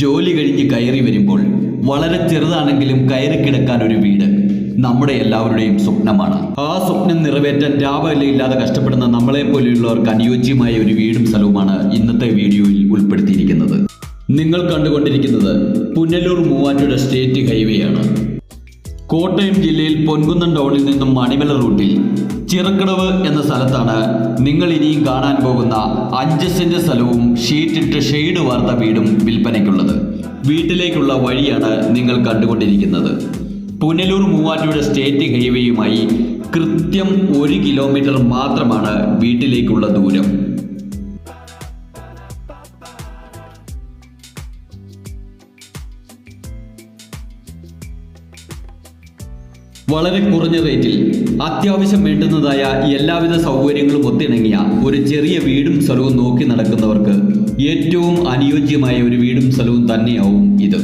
ജോലി കഴിഞ്ഞ് കയറി വരുമ്പോൾ വളരെ ചെറുതാണെങ്കിലും കയറി കിടക്കാൻ ഒരു വീട് നമ്മുടെ എല്ലാവരുടെയും സ്വപ്നമാണ്. ആ സ്വപ്നം നിറവേറ്റാൻ രാപകലില്ലാതെ കഷ്ടപ്പെടുന്ന നമ്മളെ പോലെയുള്ളവർക്ക് അനുയോജ്യമായ ഒരു വീടും സ്ഥലവുമാണ് ഇന്നത്തെ വീഡിയോയിൽ ഉൾപ്പെടുത്തിയിരിക്കുന്നത്. നിങ്ങൾ കണ്ടുകൊണ്ടിരിക്കുന്നത് പുനലൂർ മൂവാറ്റുപുഴ സ്റ്റേറ്റ് ഹൈവേ ആണ്. കോട്ടയം ജില്ലയിൽ പൊൻകുന്നം ടൗണിൽ നിന്നും മണിമല റൂട്ടിൽ ചിറക്കടവ് എന്ന സ്ഥലത്താണ് നിങ്ങൾ ഇനിയും കാണാൻ പോകുന്ന 5 സെന്റ് സ്ഥലവും ഷീറ്റിട്ട് ഷെയ്ഡ് വാർത്ത വീടും വിൽപ്പനയ്ക്കുള്ളത്. വീട്ടിലേക്കുള്ള വഴിയാണ് നിങ്ങൾ കണ്ടുകൊണ്ടിരിക്കുന്നത്. പുനലൂർ മൂവാറ്റുപുഴ സ്റ്റേറ്റ് ഹൈവേയുമായി കൃത്യം 1 കിലോമീറ്റർ മാത്രമാണ് വീട്ടിലേക്കുള്ള ദൂരം. വളരെ കുറഞ്ഞ റേറ്റിൽ അത്യാവശ്യം വേണ്ടുന്നതായ എല്ലാവിധ സൗകര്യങ്ങളും ഒത്തിണങ്ങിയ ഒരു ചെറിയ വീടും സ്ഥലവും നോക്കി നടക്കുന്നവർക്ക് ഏറ്റവും അനുയോജ്യമായ ഒരു വീടും സ്ഥലവും തന്നെയാവും ഇത്.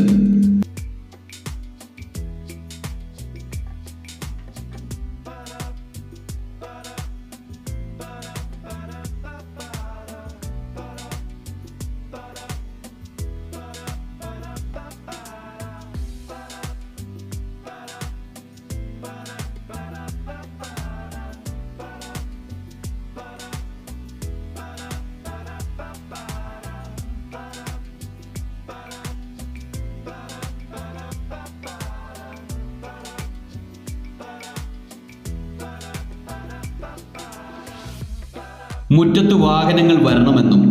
മുറ്റത്ത് വാഹനങ്ങൾ വരണമെന്നും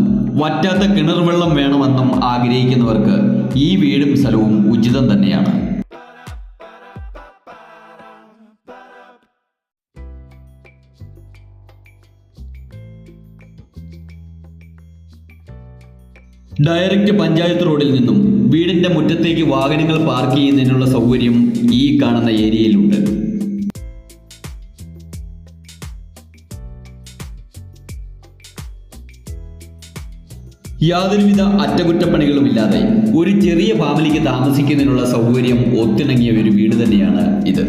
വറ്റാത്ത കിണർ വെള്ളം വേണമെന്നും ആഗ്രഹിക്കുന്നവർക്ക് ഈ വീടും സ്ഥലവും ഉചിതം തന്നെയാണ്. ഡയറക്റ്റ് പഞ്ചായത്ത് റോഡിൽ നിന്നും വീടിന്റെ മുറ്റത്തേക്ക് വാഹനങ്ങൾ പാർക്ക് ചെയ്യുന്നതിനുള്ള സൗകര്യം ഈ കാണുന്ന ഏരിയയിലുണ്ട്. യാതൊരുവിധ അറ്റകുറ്റപ്പണികളുമില്ലാതെ ഒരു ചെറിയ ഫാമിലിക്ക് താമസിക്കുന്നതിനുള്ള സൗകര്യം ഒത്തിണങ്ങിയ ഒരു വീട് തന്നെയാണ് ഇത്.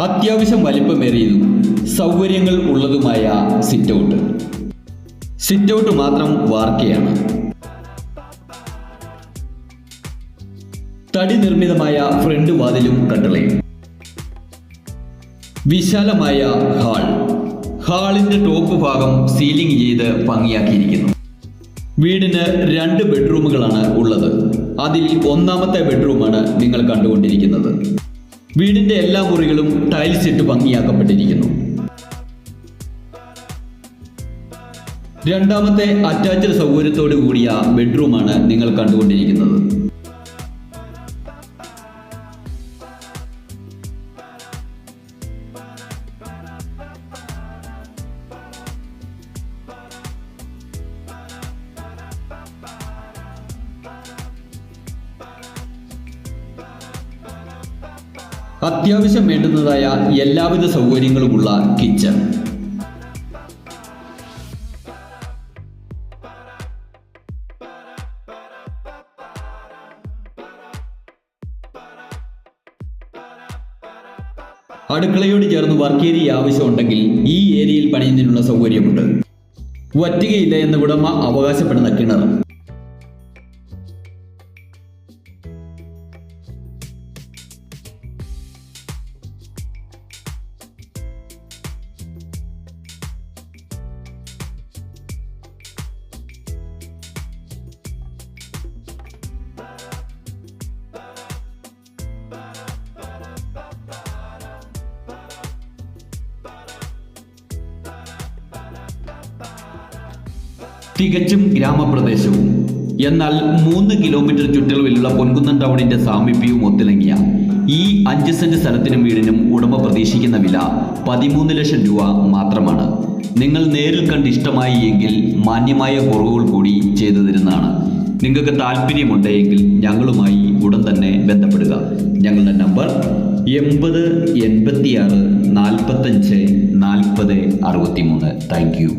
അത്യാവശ്യം വലിപ്പമേറിയതും സൗകര്യങ്ങൾ ഉള്ളതുമായ സിറ്റ് ഔട്ട് മാത്രം വാർക്കയാണ്. തടി നിർമ്മിതമായ ഫ്രണ്ട് വാതിലും കട്ടളയും. വിശാലമായ ഹാളിന്റെ ടോപ്പ് ഭാഗം സീലിംഗ് ചെയ്ത് ഭംഗിയാക്കിയിരിക്കുന്നു. വീടിന് 2 ബെഡ്റൂമുകളാണ് ഉള്ളത്. അതിൽ 1ാമത്തെ ബെഡ്റൂമാണ് നിങ്ങൾ കണ്ടുകൊണ്ടിരിക്കുന്നത്. വീടിന്റെ എല്ലാ മുറികളും ടൈൽസ് ഇട്ട് ഭംഗിയാക്കപ്പെട്ടിരിക്കുന്നു. 2ാമത്തെ അറ്റാച്ച്ഡ് സൗകര്യത്തോടു കൂടിയ ബെഡ്റൂമാണ് നിങ്ങൾ കണ്ടുകൊണ്ടിരിക്കുന്നത്. അത്യാവശ്യം വേണ്ടുന്നതായ എല്ലാവിധ സൗകര്യങ്ങളുമുള്ള കിച്ചൺ. അടുക്കളയോട് ചേർന്ന് വർക്ക് ഏരിയ ആവശ്യമുണ്ടെങ്കിൽ ഈ ഏരിയയിൽ പണിയുന്നതിനുള്ള സൗകര്യമുണ്ട്. വറ്റുകയില്ല എന്ന് ഉടമ അവകാശപ്പെടുന്ന കിണർ. തികച്ചും ഗ്രാമപ്രദേശവും എന്നാൽ 3 കിലോമീറ്റർ ചുറ്റളവിലുള്ള പൊൻകുന്നം ടൗണിന്റെ സാമീപ്യവും ഒത്തിണങ്ങിയ ഈ 5 സെന്റ് സ്ഥലത്തിനും വീടിനും ഉടമ പ്രതീക്ഷിക്കുന്ന വില 13 ലക്ഷം രൂപ മാത്രമാണ്. നിങ്ങൾ നേരിൽ കണ്ട് ഇഷ്ടമായി എങ്കിൽ മാന്യമായ കുറവുകൾ കൂടി ചെയ്തു തരുന്നതാണ്. നിങ്ങൾക്ക് താല്പര്യമുണ്ടെങ്കിൽ ഞങ്ങളുമായി ഉടൻ തന്നെ ബന്ധപ്പെടുക. ഞങ്ങളുടെ നമ്പർ 80 86 45 40 63. Thank you.